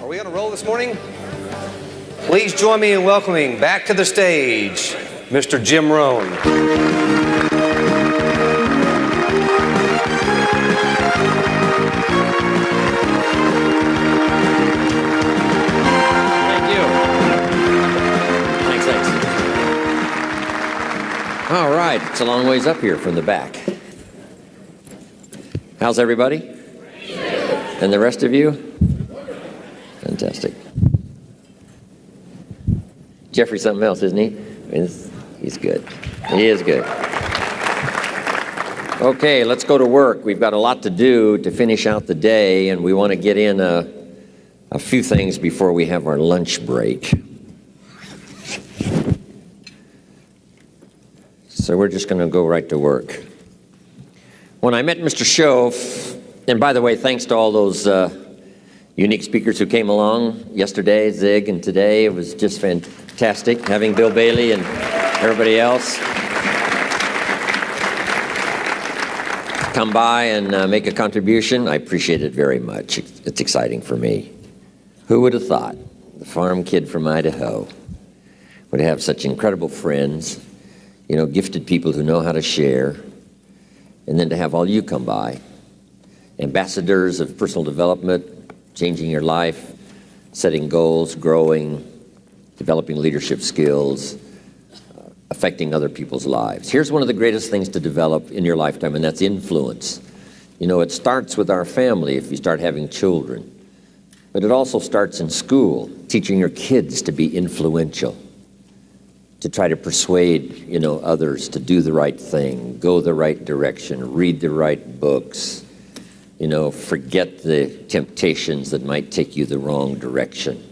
Are we on a roll this morning? Please join me in welcoming back to the stage, Mr. Jim Rohn. All right, it's a long ways up here from the back. How's everybody? And the rest of you? Fantastic. Jeffrey's something else, isn't he? He's good. He is good. Okay, let's go to work. We've got a lot to do to finish out the day, and we want to get in a few things before we have our lunch break. So we're just going to go right to work. When I met Mr. Shove, and by the way, thanks to all those unique speakers who came along yesterday, Zig, and today, it was just fantastic having Bill Bailey and everybody else come by and make a contribution. I appreciate it very much. It's exciting for me. Who would have thought the farm kid from Idaho would have such incredible friends, you know, gifted people who know how to share, and then to have all you come by, ambassadors of personal development, changing your life, setting goals, growing, developing leadership skills, affecting other people's lives. Here's one of the greatest things to develop in your lifetime, and that's influence. You know, it starts with our family if you start having children, but it also starts in school, teaching your kids to be influential, to try to persuade, you know, others to do the right thing, go the right direction, read the right books, you know, forget the temptations that might take you the wrong direction.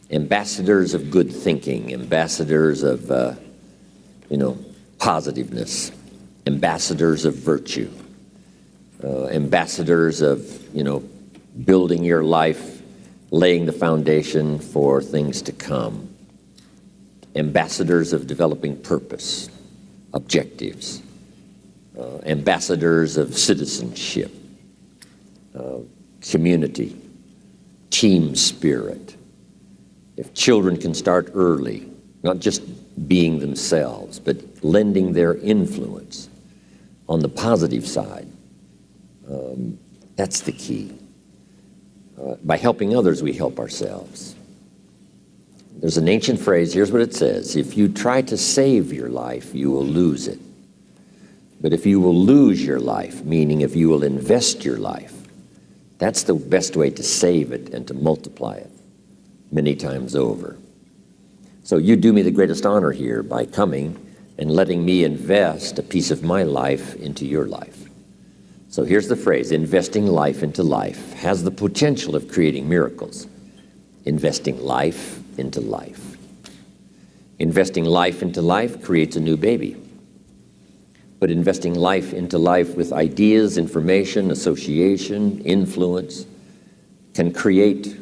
Ambassadors of good thinking, ambassadors of, you know, positiveness, ambassadors of virtue, ambassadors of, you know, building your life, laying the foundation for things to come. Ambassadors of developing purpose, objectives, ambassadors of citizenship, community, team spirit. If children can start early, not just being themselves, but lending their influence on the positive side, that's the key. By helping others, we help ourselves. There's an ancient phrase, here's what it says: if you try to save your life, you will lose it. But if you will lose your life, meaning if you will invest your life, that's the best way to save it and to multiply it many times over. So you do me the greatest honor here by coming and letting me invest a piece of my life into your life. So here's the phrase: investing life into life has the potential of creating miracles. Investing life into life. Investing life into life creates a new baby. But investing life into life with ideas, information, association, influence can create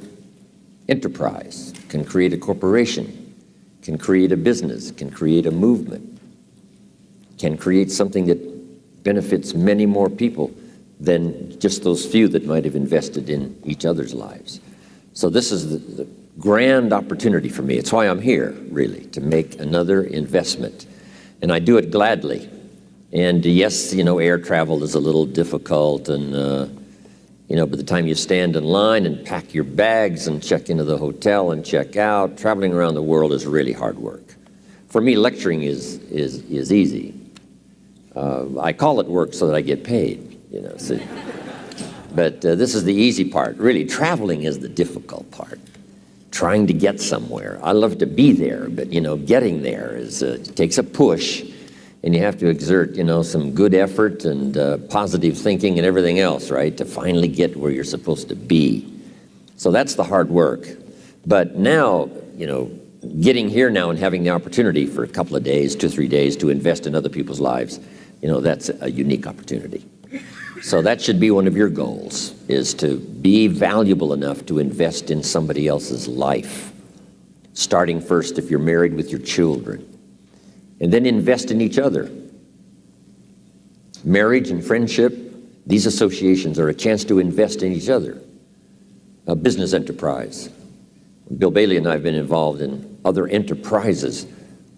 enterprise, can create a corporation, can create a business, can create a movement, can create something that benefits many more people than just those few that might have invested in each other's lives. So this is the grand opportunity for me. It's why I'm here, really, to make another investment. And I do it gladly. And yes, you know, air travel is a little difficult, and, you know, by the time you stand in line and pack your bags and check into the hotel and check out, traveling around the world is really hard work. For me, lecturing is easy. I call it work so that I get paid, you know. So, but this is the easy part. Really, traveling is the difficult part. Trying to get somewhere. I love to be there, but, you know, getting there is takes a push, and you have to exert, you know, some good effort and positive thinking and everything else, right, to finally get where you're supposed to be. So that's the hard work. But now, you know, getting here now and having the opportunity for a couple of days, 2 or 3 days, to invest in other people's lives, you know, that's a unique opportunity. So that should be one of your goals, is to be valuable enough to invest in somebody else's life, starting first if you're married with your children, and then invest in each other. Marriage and friendship, these associations are a chance to invest in each other. a business enterprise. Bill Bailey and I have been involved in other enterprises,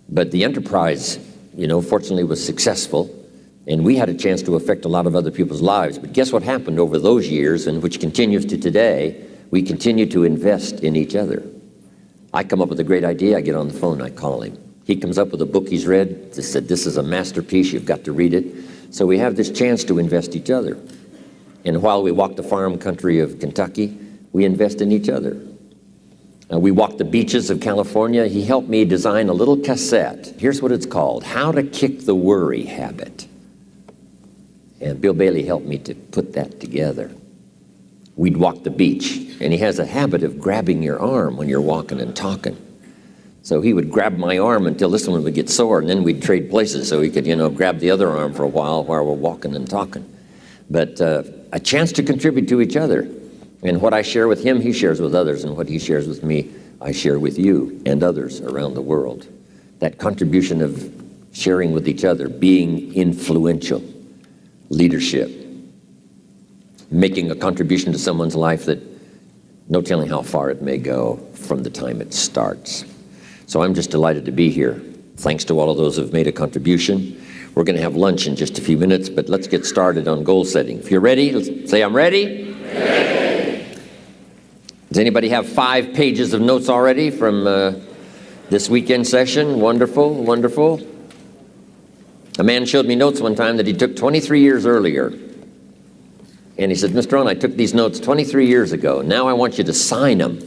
but the enterprise, fortunately was successful, and we had a chance to affect a lot of other people's lives. But guess what happened over those years, and which continues to today? We continue to invest in each other. I come up with a great idea, I get on the phone, I call him. He comes up with a book he's read, just said, this is a masterpiece, you've got to read it. So we have this chance to invest each other. And while we walk the farm country of Kentucky, we invest in each other. We walk the beaches of California. He helped me design a little cassette. Here's what it's called, How to Kick the Worry Habit. And Bill Bailey helped me to put that together. We'd walk the beach, and he has a habit of grabbing your arm when you're walking and talking. So he would grab my arm until this one would get sore, and then we'd trade places so he could, grab the other arm for a while we're walking and talking. But a chance to contribute to each other. And what I share with him, he shares with others, and what he shares with me, I share with you and others around the world. That contribution of sharing with each other, being influential, leadership, making a contribution to someone's life that no telling how far it may go from the time it starts. So I'm just delighted to be here. Thanks to all of those who have made a contribution. We're going to have lunch in just a few minutes, but let's get started on goal setting. If you're ready, let's say I'm ready. Ready. Does anybody have 5 pages of notes already from this weekend session? Wonderful, wonderful. A man showed me notes one time that he took 23 years earlier. And he said, Mr. Rohn, I took these notes 23 years ago. Now I want you to sign them.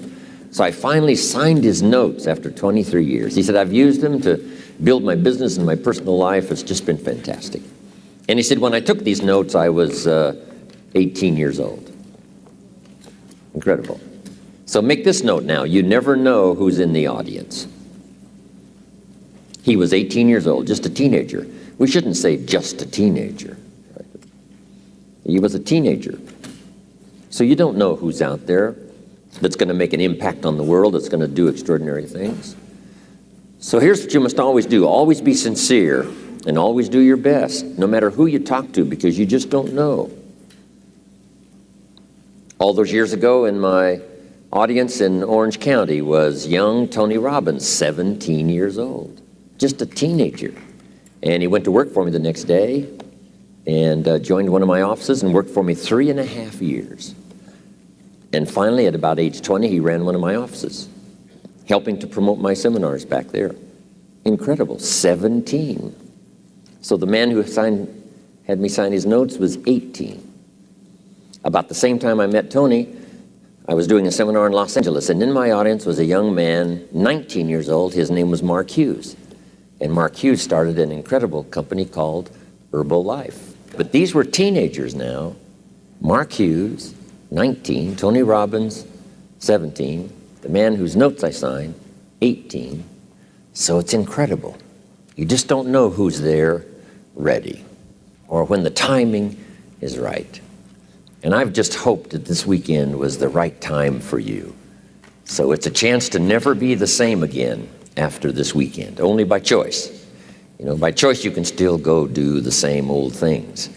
So I finally signed his notes after 23 years. He said, I've used them to build my business and my personal life. It's just been fantastic. And he said, when I took these notes, I was 18 years old. Incredible. So make this note now. You never know who's in the audience. He was 18 years old, just a teenager. We shouldn't say just a teenager. He was a teenager. So you don't know who's out there that's going to make an impact on the world, that's going to do extraordinary things. So here's what you must always do. Always be sincere and always do your best, no matter who you talk to, because you just don't know. All those years ago in my audience in Orange County was young Tony Robbins, 17 years old, just a teenager. And he went to work for me the next day and joined one of my offices and worked for me 3.5 years. And finally, at about age 20, he ran one of my offices, helping to promote my seminars back there. Incredible, 17. So the man who had me sign his notes was 18. About the same time I met Tony, I was doing a seminar in Los Angeles, and in my audience was a young man, 19 years old. His name was Mark Hughes. And Mark Hughes started an incredible company called Herbalife. But these were teenagers now. Mark Hughes, 19, Tony Robbins, 17, the man whose notes I signed, 18. So it's incredible. You just don't know who's there ready or when the timing is right. And I've just hoped that this weekend was the right time for you. So it's a chance to never be the same again after this weekend, only by choice. By choice you can still go do the same old things.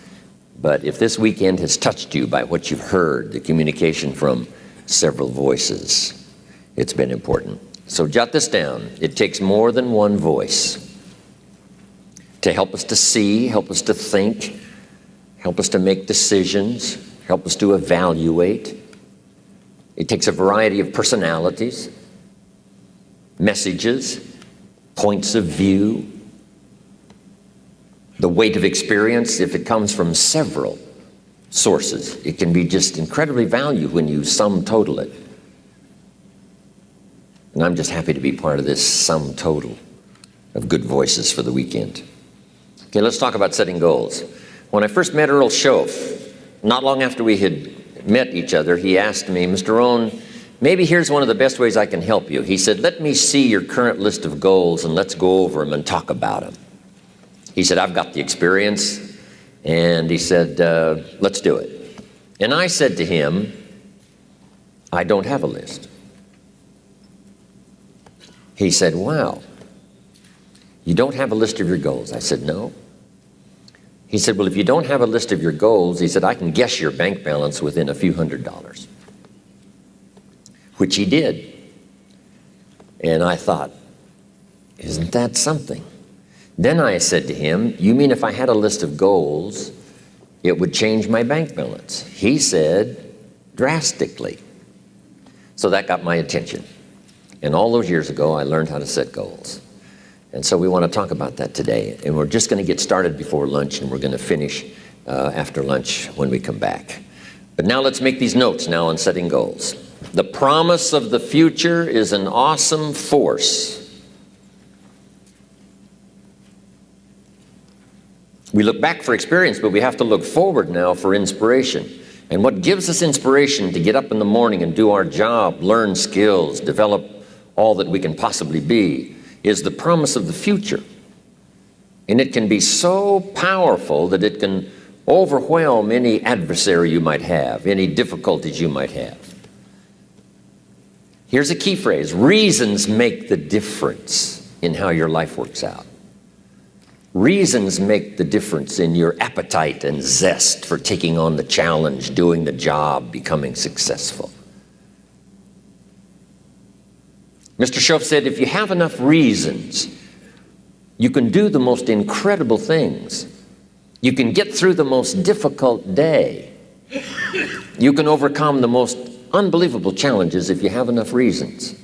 But if this weekend has touched you by what you've heard, the communication from several voices, it's been important. So jot this down. It takes more than one voice to help us to see, help us to think, help us to make decisions, help us to evaluate. It takes a variety of personalities, messages, points of view, the weight of experience. If it comes from several sources, it can be just incredibly valuable when you sum total it. And I'm just happy to be part of this sum total of good voices for the weekend. Okay, let's talk about setting goals. When I first met Earl Schoaf, not long after we had met each other, he asked me, Mr. Rohn, maybe here's one of the best ways I can help you. He said, let me see your current list of goals and let's go over them and talk about them. He said, I've got the experience. And he said, let's do it. And I said to him, I don't have a list. He said, wow, you don't have a list of your goals? I said, no. He said, well, if you don't have a list of your goals, he said, I can guess your bank balance within a few $100s. which he did. And I thought, isn't that something? Then I said to him, you mean if I had a list of goals, it would change my bank balance? He said, drastically. So that got my attention. And all those years ago, I learned how to set goals. And so we want to talk about that today. And we're just going to get started before lunch, and we're going to finish after lunch when we come back. But now let's make these notes now on setting goals. The promise of the future is an awesome force. We look back for experience, but we have to look forward now for inspiration. And what gives us inspiration to get up in the morning and do our job, learn skills, develop all that we can possibly be, is the promise of the future. And it can be so powerful that it can overwhelm any adversary you might have, any difficulties you might have. Here's a key phrase: reasons make the difference in how your life works out. Reasons make the difference in your appetite and zest for taking on the challenge, doing the job, becoming successful. Mr. Schoaf said, if you have enough reasons, you can do the most incredible things. You can get through the most difficult day. You can overcome the most unbelievable challenges if you have enough reasons.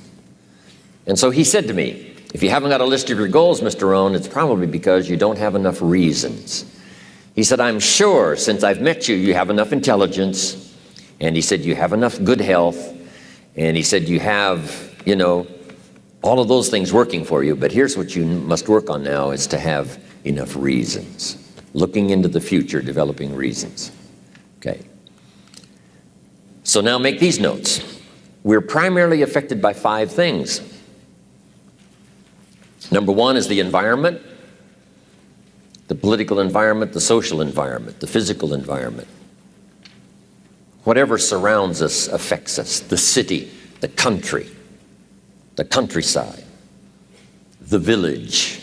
And so he said to me, if you haven't got a list of your goals, Mr. Rohn, it's probably because you don't have enough reasons. He said, I'm sure since I've met you, you have enough intelligence. And he said, you have enough good health. And he said, you have, all of those things working for you. But here's what you must work on now is to have enough reasons. Looking into the future, developing reasons. Okay. So now make these notes. We're primarily affected by 5 things. Number 1 is the environment, the political environment, the social environment, the physical environment. Whatever surrounds us affects us. The city, the country, the countryside, the village,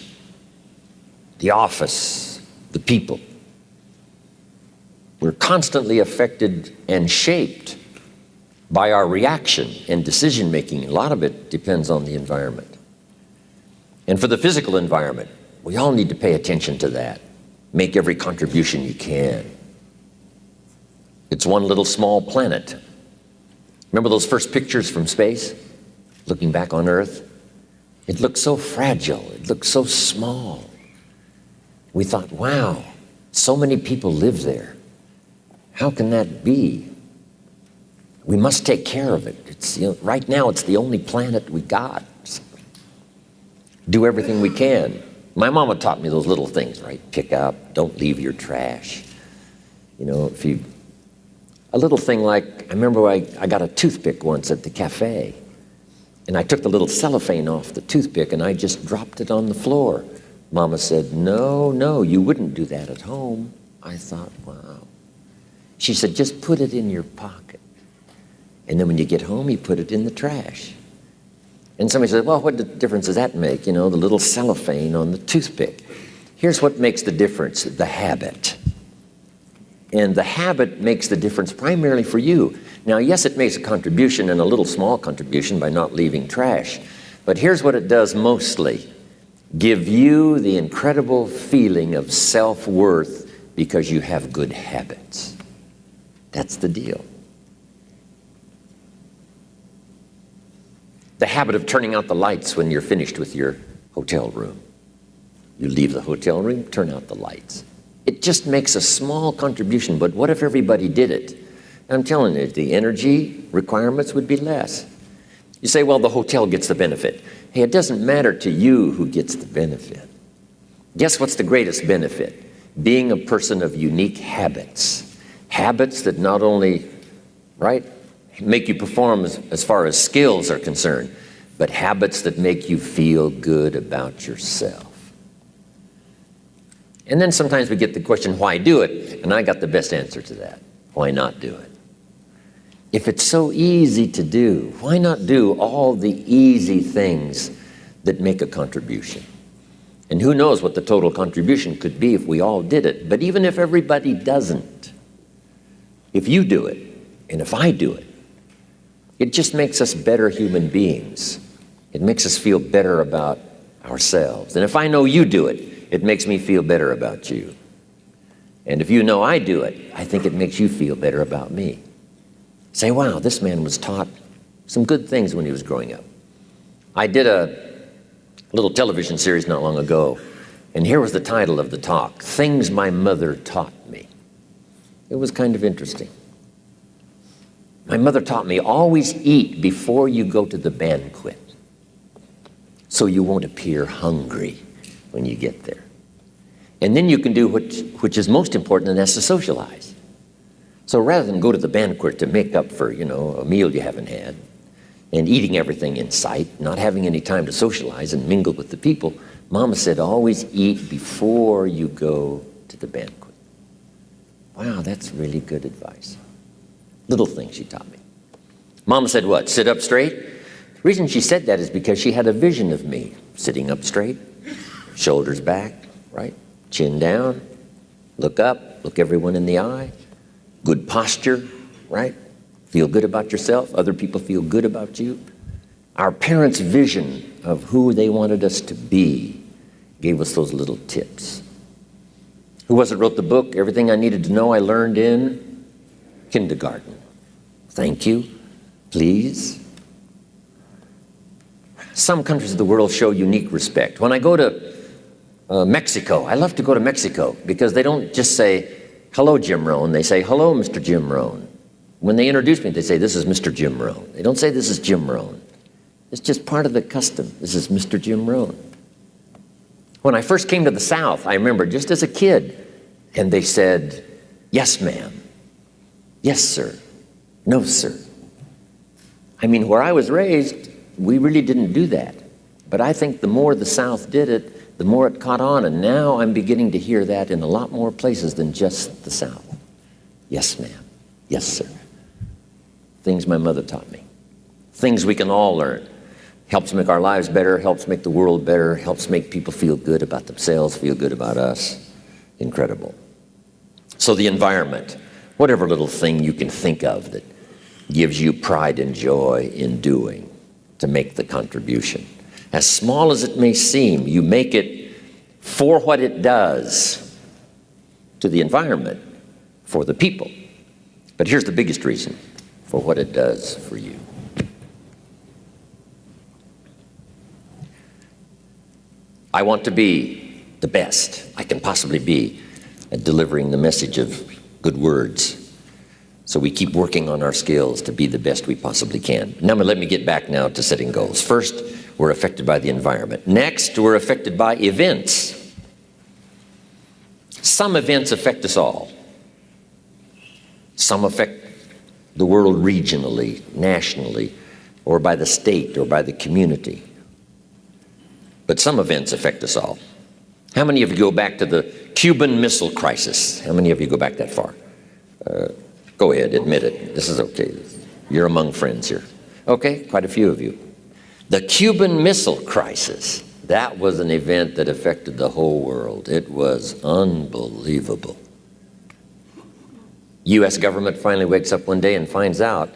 the office, the people. We're constantly affected and shaped by our reaction and decision making. A lot of it depends on the environment. And for the physical environment, we all need to pay attention to that. Make every contribution you can. It's one little small planet. Remember those first pictures from space, looking back on Earth? It looked so fragile. It looked so small. We thought, wow, so many people live there. How can that be? We must take care of it. It's, right now, it's the only planet we got. Do everything we can. My mama taught me those little things, right? Pick up, don't leave your trash. A little thing like, I remember I got a toothpick once at the cafe, and I took the little cellophane off the toothpick and I just dropped it on the floor. Mama said, no, you wouldn't do that at home. I thought, wow. She said, just put it in your pocket. And then when you get home, you put it in the trash. And somebody said, well, what difference does that make? The little cellophane on the toothpick. Here's what makes the difference, the habit. And the habit makes the difference primarily for you. Now, yes, it makes a contribution, and a little small contribution by not leaving trash. But here's what it does mostly. Give you the incredible feeling of self-worth because you have good habits. That's the deal. The habit of turning out the lights when you're finished with your hotel room. You leave the hotel room, turn out the lights. It just makes a small contribution, but what if everybody did it? I'm telling you, the energy requirements would be less. You say, well, the hotel gets the benefit. Hey, it doesn't matter to you who gets the benefit. Guess what's the greatest benefit? Being a person of unique habits. Habits that not only, make you perform as far as skills are concerned, but habits that make you feel good about yourself. And then sometimes we get the question, why do it? And I got the best answer to that. Why not do it? If it's so easy to do, why not do all the easy things that make a contribution? And who knows what the total contribution could be if we all did it. But even if everybody doesn't, if you do it, and if I do it, It just makes us better human beings. It makes us feel better about ourselves. And if I know you do it, it makes me feel better about you. And if you know I do it, I think it makes you feel better about me. Say, wow, this man was taught some good things when he was growing up. I did a little television series not long ago, and here was the title of the talk, Things My Mother Taught Me. It was kind of interesting. My mother taught me, always eat before you go to the banquet, so you won't appear hungry when you get there. And then you can do which is most important, and that's to socialize. So rather than go to the banquet to make up for, a meal you haven't had, and eating everything in sight, not having any time to socialize and mingle with the people, Mama said, always eat before you go to the banquet. Wow, that's really good advice. Little things she taught me. Mama said what? Sit up straight? The reason she said that is because she had a vision of me sitting up straight, shoulders back, right? Chin down, look up, look everyone in the eye. Good posture, right? Feel good about yourself. Other people feel good about you. Our parents' vision of who they wanted us to be gave us those little tips. Who was it wrote the book, Everything I Needed to Know I Learned in Kindergarten? Thank you, please. Some countries of the world show unique respect. When I go to Mexico, I love to go to Mexico because they don't just say, hello, Jim Rohn. They say, hello, Mr. Jim Rohn. When they introduce me, they say, this is Mr. Jim Rohn. They don't say, this is Jim Rohn. It's just part of the custom. This is Mr. Jim Rohn. When I first came to the South, I remember just as a kid, and they said, yes, ma'am. Yes, sir. No, sir. I mean, where I was raised, we really didn't do that. But I think the more the South did it, the more it caught on, and now I'm beginning to hear that in a lot more places than just the South. Yes, ma'am. Yes, sir. Things my mother taught me. Things we can all learn. Helps make our lives better, helps make the world better, helps make people feel good about themselves, feel good about us. Incredible. So the environment, whatever little thing you can think of that gives you pride and joy in doing to make the contribution. As small as it may seem, you make it for what it does to the environment, for the people. But here's the biggest reason, for what it does for you. I want to be the best I can possibly be at delivering the message of good words. So we keep working on our skills to be the best we possibly can. Now let me get back now to setting goals. First, we're affected by the environment. Next, we're affected by events. Some events affect us all. Some affect the world regionally, nationally, or by the state or by the community. But some events affect us all. How many of you go back to the Cuban Missile Crisis? How many of you go back that far? Go ahead, admit it. This is okay. You're among friends here. Okay, quite a few of you. The Cuban Missile Crisis, that was an event that affected the whole world. It was unbelievable. U.S. government finally wakes up one day and finds out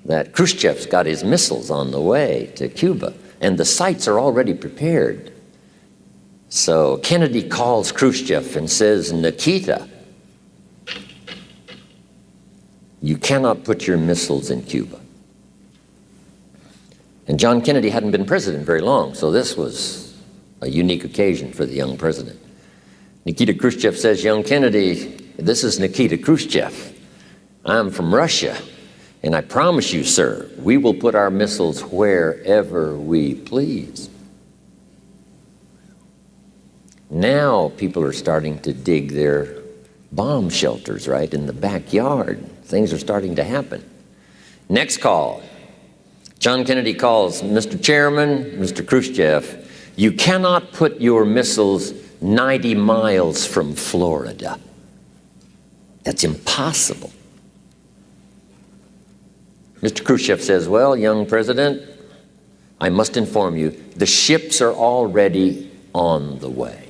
that Khrushchev's got his missiles on the way to Cuba, and the sites are already prepared. So Kennedy calls Khrushchev and says, Nikita, you cannot put your missiles in Cuba. And John Kennedy hadn't been president very long, so this was a unique occasion for the young president. Nikita Khrushchev says, young Kennedy, this is Nikita Khrushchev. I'm from Russia, and I promise you, sir, we will put our missiles wherever we please. Now people are starting to dig their bomb shelters, right, in the backyard. Things are starting to happen. Next call. John Kennedy calls, Mr. Chairman, Mr. Khrushchev, you cannot put your missiles 90 miles from Florida. That's impossible. Mr. Khrushchev says, well, young president, I must inform you, the ships are already on the way.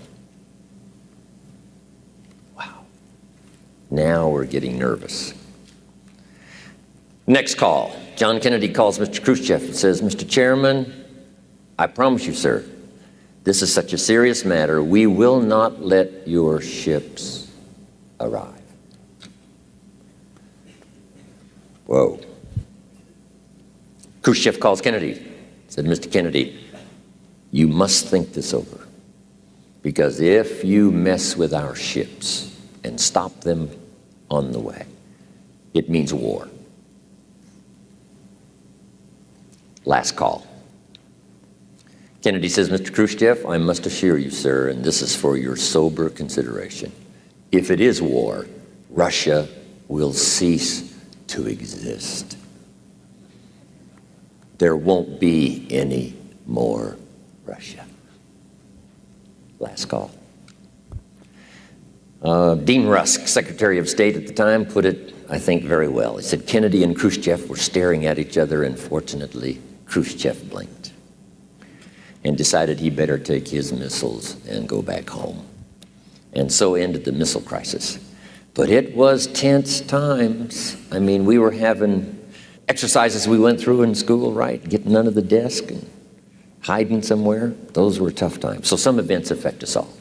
Wow. Now we're getting nervous. Next call. John Kennedy calls Mr. Khrushchev and says, "Mr. Chairman, I promise you, sir, this is such a serious matter, we will not let your ships arrive." Whoa. Khrushchev calls Kennedy, said, "Mr. Kennedy, you must think this over, because if you mess with our ships and stop them on the way, it means war." Last call. Kennedy says, "Mr. Khrushchev, I must assure you, sir, and this is for your sober consideration, if it is war, Russia will cease to exist. There won't be any more Russia." Last call. Dean Rusk, Secretary of State at the time, put it, I think, very well. He said, "Kennedy and Khrushchev were staring at each other, and fortunately, Khrushchev blinked and decided he better take his missiles and go back home." And so ended the missile crisis. But it was tense times. I mean, we were having exercises we went through in school, right? Getting under the desk and hiding somewhere. Those were tough times. So some events affect us all.